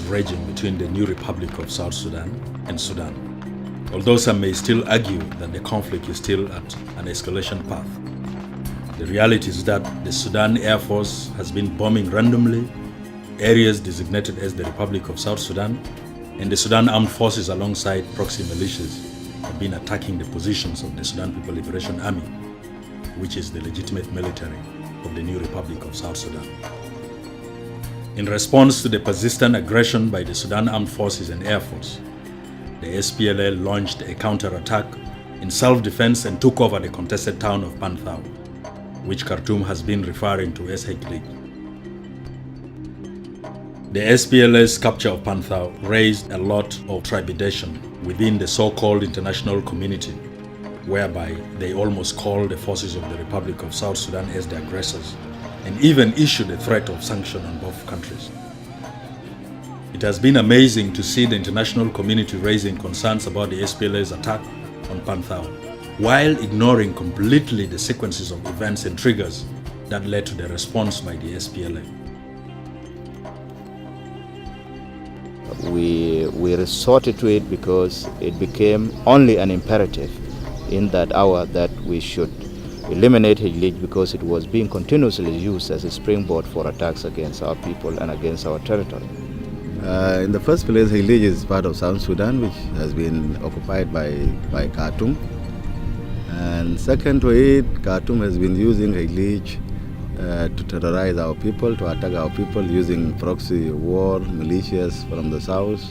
raging between the new Republic of South Sudan and Sudan, although some may still argue that the conflict is still at an escalation path. The reality is that the Sudan Air Force has been bombing randomly areas designated as the Republic of South Sudan, and the Sudan Armed Forces alongside proxy militias have been attacking the positions of the Sudan People Liberation Army, which is the legitimate military of the new Republic of South Sudan. In response to the persistent aggression by the Sudan Armed Forces and Air Force, the SPLA launched a counterattack in self-defense and took over the contested town of Panthou, which Khartoum has been referring to as Heglig. The SPLA's capture of Panthou raised a lot of trepidation within the so-called international community, whereby they almost called the forces of the Republic of South Sudan as the aggressors and even issued a threat of sanction on both countries. It has been amazing to see the international community raising concerns about the SPLA's attack on Panthou, while ignoring completely the sequences of events and triggers that led to the response by the SPLA. We resorted to it because it became only an imperative in that hour that we should eliminate Heglig, because it was being continuously used as a springboard for attacks against our people and against our territory. In the first place, Heglig is part of South Sudan, which has been occupied by Khartoum. And second to it, Khartoum has been using Heglig to terrorize our people, to attack our people using proxy war militias from the south.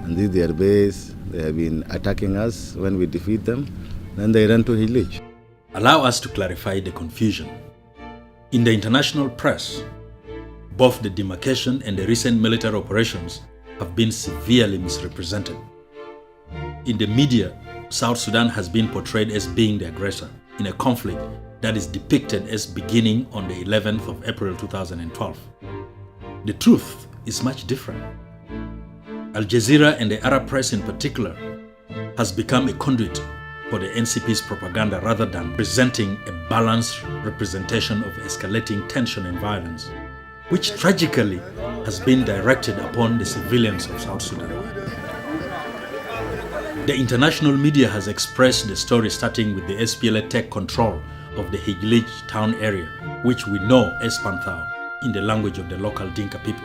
And this is their base. They have been attacking us. When we defeat them, then they run to Heglig. Allow us to clarify the confusion. In the international press, both the demarcation and the recent military operations have been severely misrepresented. In the media, South Sudan has been portrayed as being the aggressor in a conflict that is depicted as beginning on the 11th of April 2012. The truth is much different. Al Jazeera and the Arab press in particular has become a conduit for the NCP's propaganda rather than presenting a balanced representation of escalating tension and violence, which tragically has been directed upon the civilians of South Sudan. The international media has expressed the story starting with the SPLA take control of the Heglig town area, which we know as Panthou in the language of the local Dinka people.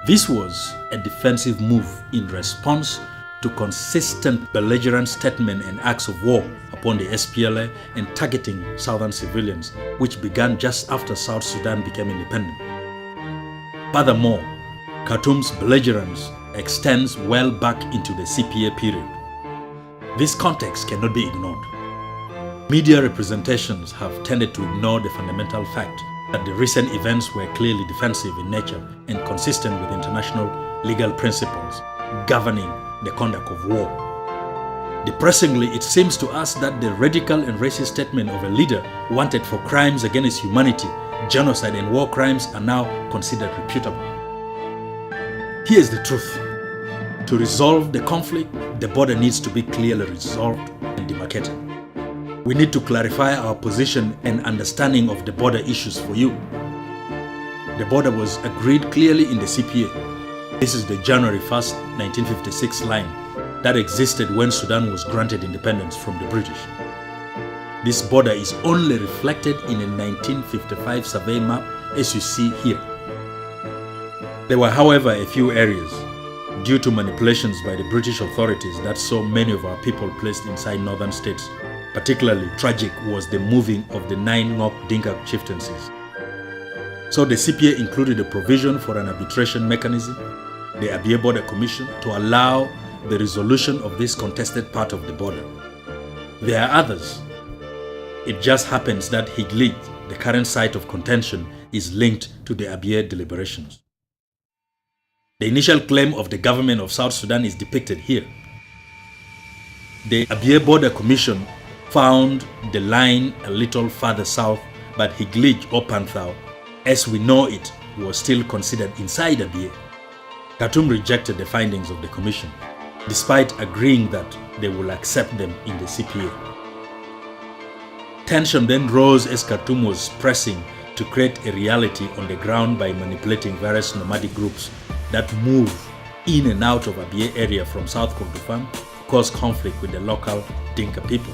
This was a defensive move in response to consistent belligerent statements and acts of war upon the SPLA and targeting southern civilians, which began just after South Sudan became independent. Furthermore, Khartoum's belligerence extends well back into the CPA period. This context cannot be ignored. Media representations have tended to ignore the fundamental fact that the recent events were clearly defensive in nature and consistent with international legal principles governing the conduct of war. Depressingly, it seems to us that the radical and racist statement of a leader wanted for crimes against humanity, genocide and war crimes are now considered reputable. Here's the truth. To resolve the conflict, the border needs to be clearly resolved and demarcated. We need to clarify our position and understanding of the border issues for you. The border was agreed clearly in the CPA. This is the January 1st, 1956 line that existed when Sudan was granted independence from the British. This border is only reflected in a 1955 survey map as you see here. There were, however, a few areas, due to manipulations by the British authorities, that saw many of our people placed inside northern states. Particularly tragic was the moving of the 9 Ngok Dinka chieftaincies. So the CPA included a provision for an arbitration mechanism, the Abyei Border Commission, to allow the resolution of this contested part of the border. There are others. It just happens that Heglig, the current site of contention, is linked to the Abyei deliberations. The initial claim of the government of South Sudan is depicted here. The Abyei Border Commission found the line a little further south, but Heglig or Panthou, as we know it, was still considered inside Abyei. Khartoum rejected the findings of the commission, despite agreeing that they will accept them in the CPA. Tension then rose as Khartoum was pressing to create a reality on the ground by manipulating various nomadic groups that move in and out of Abia area from South Kordofan cause conflict with the local Dinka people.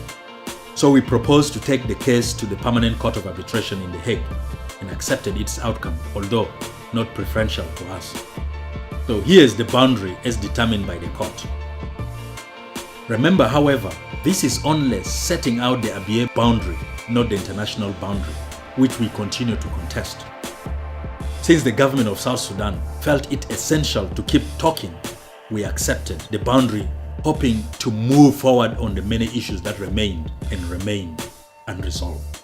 So we proposed to take the case to the Permanent Court of Arbitration in The Hague and accepted its outcome, although not preferential to us. So here is the boundary as determined by the court. Remember, however, this is only setting out the Abia boundary, not the international boundary, which we continue to contest. Since the government of South Sudan felt it essential to keep talking, we accepted the boundary, hoping to move forward on the many issues that remained and remain unresolved.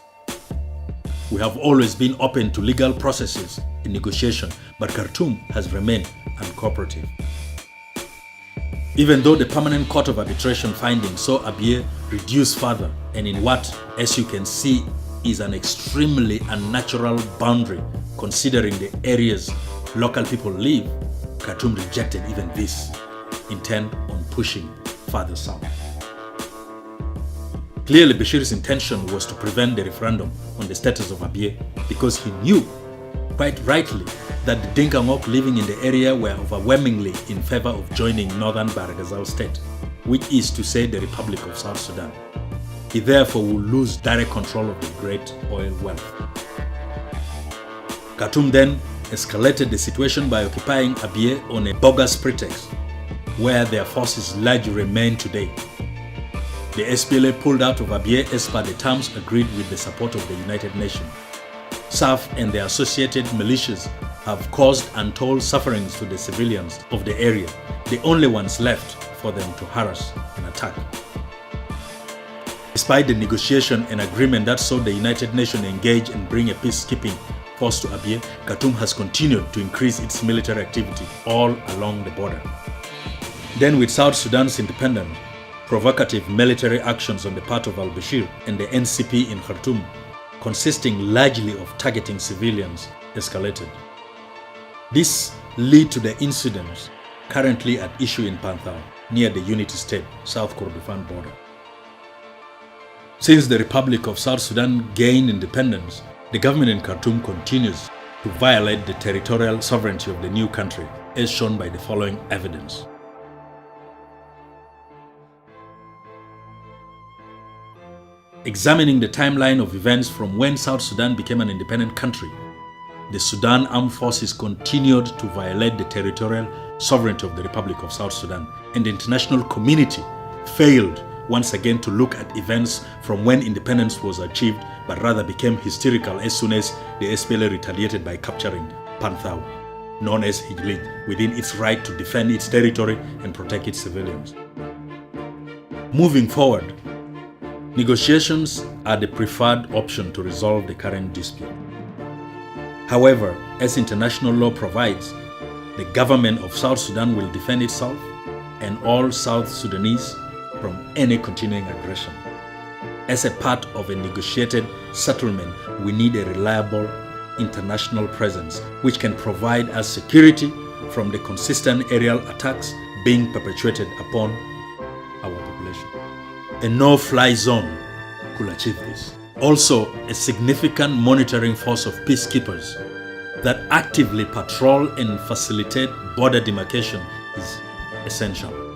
We have always been open to legal processes in negotiation, but Khartoum has remained uncooperative. Even though the Permanent Court of Arbitration findings saw Abia reduce further, and in what, as you can see, is an extremely unnatural boundary considering the areas local people live, Khartoum rejected even this, intent on pushing further south. Clearly, Bashir's intention was to prevent the referendum on the status of Abia because he knew, quite rightly, that the Dinka Ngok living in the area were overwhelmingly in favor of joining Northern Baragazal state, which is to say the Republic of South Sudan. He therefore will lose direct control of the great oil wealth. Khartoum then escalated the situation by occupying Abia on a bogus pretext, where their forces largely remain today. The SPLA pulled out of Abia as per the terms agreed with the support of the United Nations. SAF and the associated militias have caused untold sufferings to the civilians of the area, the only ones left for them to harass and attack. Despite the negotiation and agreement that saw the United Nations engage and bring a peacekeeping force to Abia, Khartoum has continued to increase its military activity all along the border. Then, with South Sudan's independence, provocative military actions on the part of al-Bashir and the NCP in Khartoum, consisting largely of targeting civilians, escalated. This led to the incidents currently at issue in Panthou, near the Unity State, South Kordofan border. Since the Republic of South Sudan gained independence, the government in Khartoum continues to violate the territorial sovereignty of the new country, as shown by the following evidence. Examining the timeline of events from when South Sudan became an independent country, the Sudan Armed Forces continued to violate the territorial sovereignty of the Republic of South Sudan, and the international community failed once again to look at events from when independence was achieved, but rather became hysterical as soon as the SPLA retaliated by capturing Panthou, known as Heglig, within its right to defend its territory and protect its civilians. Moving forward, negotiations are the preferred option to resolve the current dispute. However, as international law provides, the government of South Sudan will defend itself and all South Sudanese from any continuing aggression. As a part of a negotiated settlement, we need a reliable international presence which can provide us security from the consistent aerial attacks being perpetrated upon our population. A no-fly zone could achieve this. Also, a significant monitoring force of peacekeepers that actively patrol and facilitate border demarcation is essential.